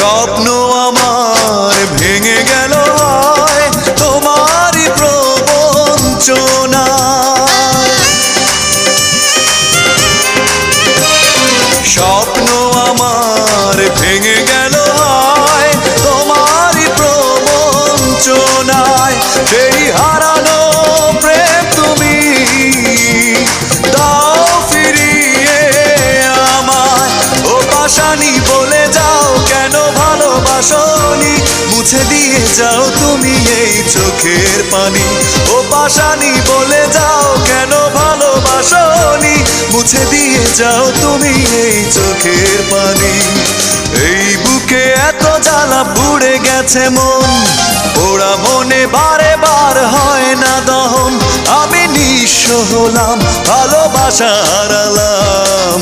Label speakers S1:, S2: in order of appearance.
S1: স্বপ্ন আমার ভেঙে গেল হয় তোমারই প্রবঞ্চনা। স্বপ্ন আমার ভেঙে গেল হয় তোমারই প্রবঞ্চনায়। সেই হারানো প্রেম তুমি দাও ফিরিয়ে আমায়। ও পাশানি বলে যাও কেন ভালোবাসনি, মুছে দিয়ে যাও তুমি এই চোখের পানি। ও পাশানি বলে যাও কেন ভালোবাসনি, মুছে দিয়ে যাও তুমি এই চোখের পানি। এই বুকে এত জ্বালা পুড়ে গেছে মন, পোড়া মনে বারে বার হয় না দহন। আমি নিঃস্ব হলাম, ভালোবাসা হারালাম।